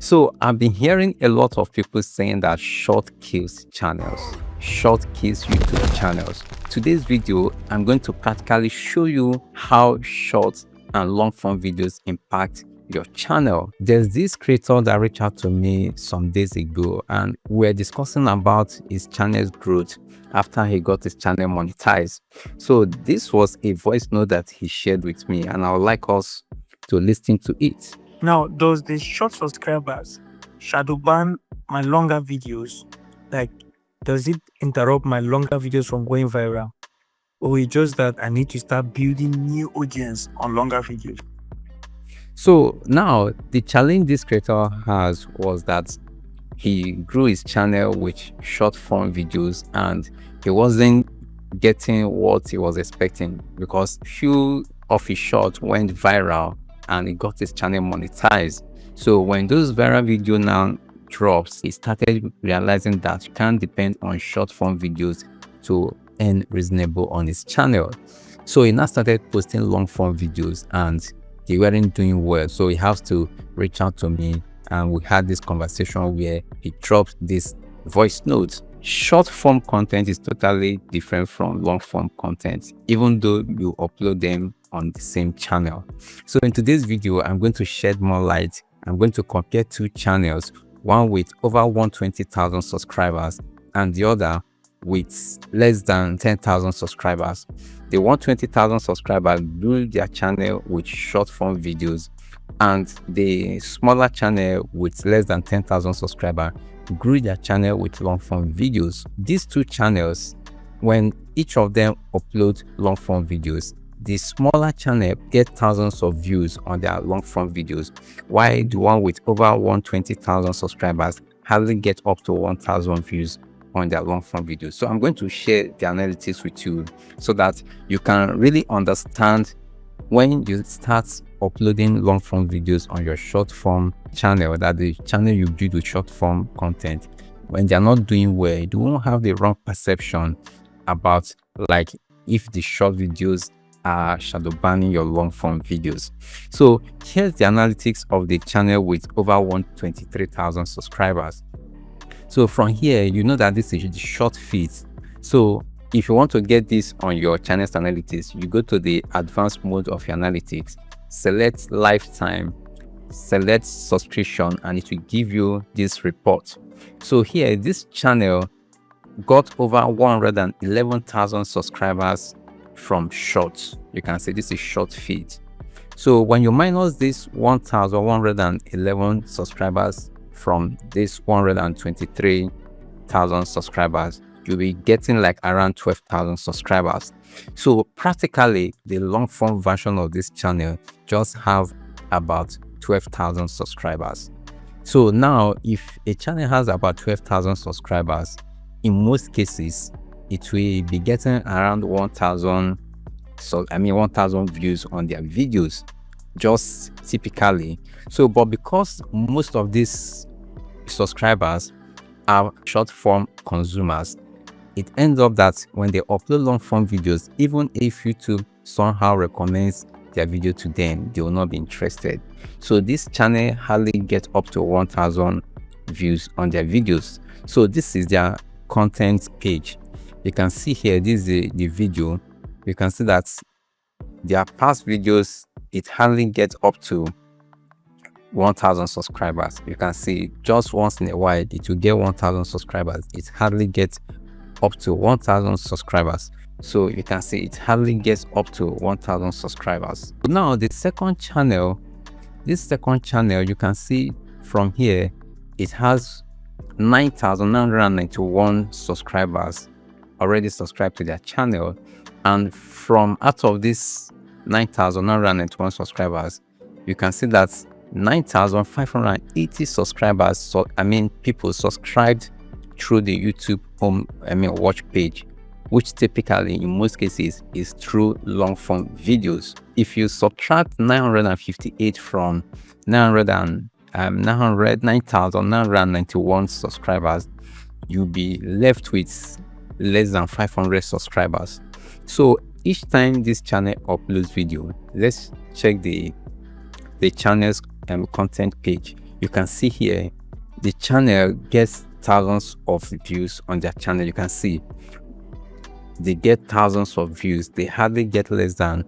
So I've been hearing a lot of people saying that short kills channels, short kills YouTube channels. Today's video, I'm going to practically show you how short and long form videos impact your channel. There's this creator that reached out to me some days ago, and we're discussing about his channel's growth after he got his channel monetized. So this was a voice note that he shared with me, and I would like us to listen to it. Now, does the short subscribers shadow ban my longer videos? Like, does it interrupt my longer videos from going viral? Or it's just that I need to start building new audience on longer videos? So now the challenge this creator has was that he grew his channel with short form videos and he wasn't getting what he was expecting because few of his shorts went viral and he got his channel monetized. So when those viral video now drops, he started realizing that you can't depend on short form videos to earn reasonable on his channel. So he now started posting long form videos and they weren't doing well. So he has to reach out to me and we had this conversation where he dropped this voice note. Short form content is totally different from long form content, even though you upload them on the same channel. So in today's video, I'm going to shed more light. I'm going to compare two channels, one with over 120,000 subscribers and the other with less than 10,000 subscribers. The 120,000 subscribers grew their channel with short form videos, and the smaller channel with less than 10,000 subscribers grew their channel with long form videos. These two channels, when each of them upload long form videos, the smaller channel get thousands of views on their long form videos, while the one with over 120,000 subscribers hardly get up to 1,000 views on their long form videos. So I'm going to share the analytics with you so that you can really understand when you start uploading long form videos on your short form channel, that the channel you build with short form content, when they're not doing well, you won't have the wrong perception about like if the short videos are shadow banning your long form videos. So here's the analytics of the channel with over 123,000 subscribers. So from here, you know that this is the short feeds. So if you want to get this on your channel's analytics, you go to the advanced mode of your analytics, select lifetime, select subscription, and it will give you this report. So here, this channel got over 111,000 subscribers from shorts. You can say this is short feed. So when you minus this 1,111 subscribers from this 123,000 subscribers, you'll be getting like around 12,000 subscribers. So practically the long form version of this channel just have about 12,000 subscribers. So now if a channel has about 12,000 subscribers, in most cases it will be getting around 1,000 views on their videos, just typically. So but because most of these subscribers are short form consumers, it ends up that when they upload long form videos, even if YouTube somehow recommends their video to them, they will not be interested. So this channel hardly gets up to 1,000 views on their videos. So this is their content page. You can see here, this is the video. You can see that their past videos, it hardly gets up to 1,000 subscribers. You can see just once in a while it will get 1,000 subscribers. It hardly gets up to 1,000 subscribers. So you can see it hardly gets up to 1,000 subscribers. Now the second channel, this second channel, you can see from here, it has 9,991 subscribers already subscribed to their channel, and from out of this 9,991 subscribers, you can see that 9,580 subscribers, so people subscribed through the YouTube watch page, which typically in most cases is through long form videos. If you subtract 958 from 9,991 subscribers, you'll be left with less than 500 subscribers. So each time this channel uploads video, let's check the channel's content page. you can see here the channel gets thousands of views on their channel. You can see they get thousands of views. They hardly get less than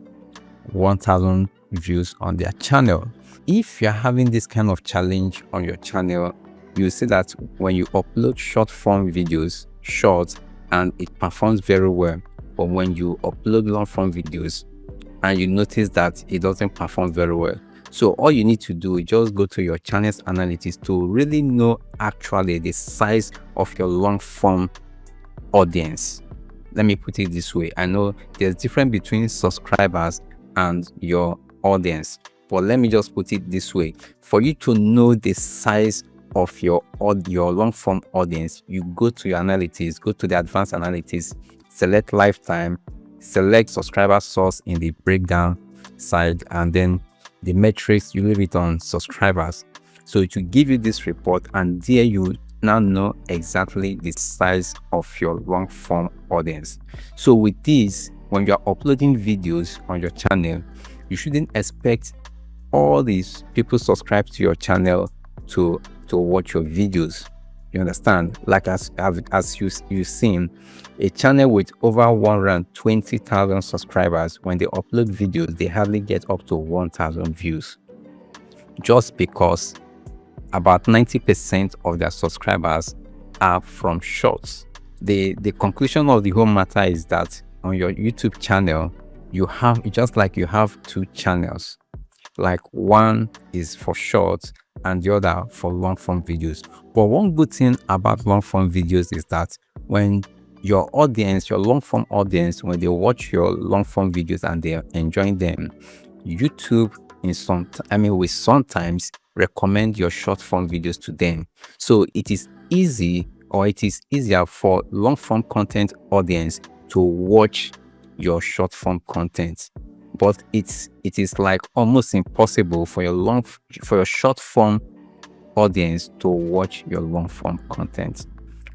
1,000 views on their channel. If you're having this kind of challenge on your channel, you see that when you upload short form videos, short, and it performs very well, but when you upload long form videos and you notice that it doesn't perform very well, so all you need to do is just go to your channel's analytics to really know actually the size of your long form audience. Let me put it this way. I know there's difference between subscribers and your audience, but let me just put it this way. For you to know the size of your long form audience, you go to your analytics, go to the advanced analytics, select lifetime, select subscriber source in the breakdown side, and then the metrics, you leave it on subscribers. So it will give you this report, and there you now know exactly the size of your long form audience. So with this, when you are uploading videos on your channel, you shouldn't expect all these people subscribe to your channel to watch your videos. You understand? Like as you've seen, a channel with over 120,000 subscribers, when they upload videos, they hardly get up to 1,000 views, just because about 90% of their subscribers are from shorts. The conclusion of the whole matter is that on your YouTube channel, you have two channels. Like one is for shorts and the other for long form videos. But one good thing about long form videos is that when your audience, your long form audience, when they watch your long form videos and they're enjoying them, YouTube will sometimes recommend your short form videos to them. So it is easier for long form content audience to watch your short form content. But it is like almost impossible for your short form audience to watch your long form content.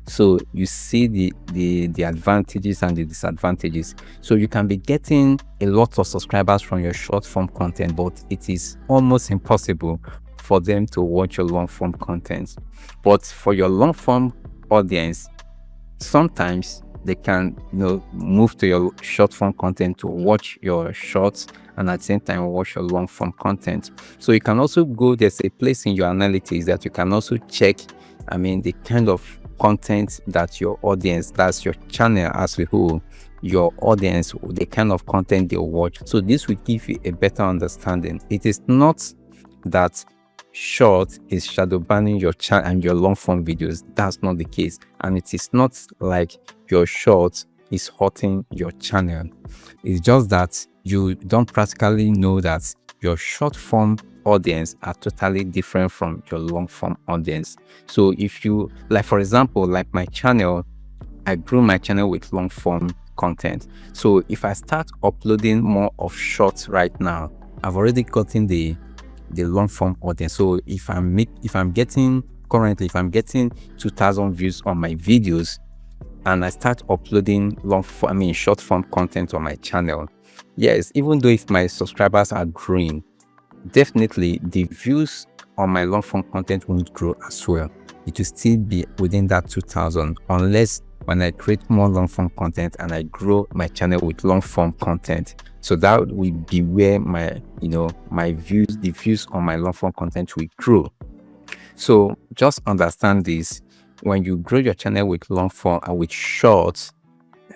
So you see the advantages and the disadvantages. So you can be getting a lot of subscribers from your short form content, but it is almost impossible for them to watch your long form content. But for your long form audience, sometimes they can move to your short form content to watch your shorts and at the same time watch your long form content. So you can also there's a place in your analytics that you can also check the kind of content that your audience, that's your channel as a whole, your audience, the kind of content they watch. So this will give you a better understanding. It is not that short is shadow banning your channel and your long form videos. That's not the case, and it is not like your short is hurting your channel. It's just that you don't practically know that your short form audience are totally different from your long form audience. So if you, like for example, like my channel, I grew my channel with long form content. So if I start uploading more of shorts right now, I've already gotten the long form audience. So if I'm getting 2,000 views on my videos and I start uploading short form content on my channel, yes, even though if my subscribers are growing, definitely the views on my long form content won't grow as well. It will still be within that 2,000, unless when I create more long form content and I grow my channel with long form content. So that will be where my the views on my long form content will grow. So just understand this. When you grow your channel with long form and with shorts,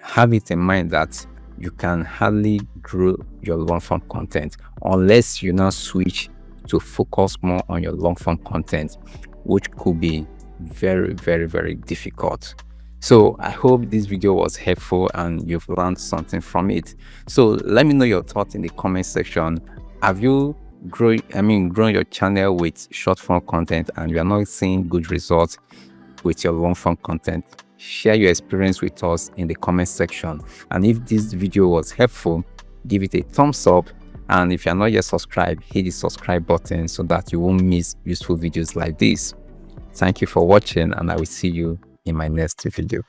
have it in mind that you can hardly grow your long form content unless you now switch to focus more on your long form content, which could be very, very, very difficult. So I hope this video was helpful and you've learned something from it. So let me know your thoughts in the comment section. Have you grown your channel with short form content and you are not seeing good results with your long form content? Share your experience with us in the comment section. And if this video was helpful, give it a thumbs up. And if you're not yet subscribed, hit the subscribe button so that you won't miss useful videos like this. Thank you for watching, and I will see you in my next video.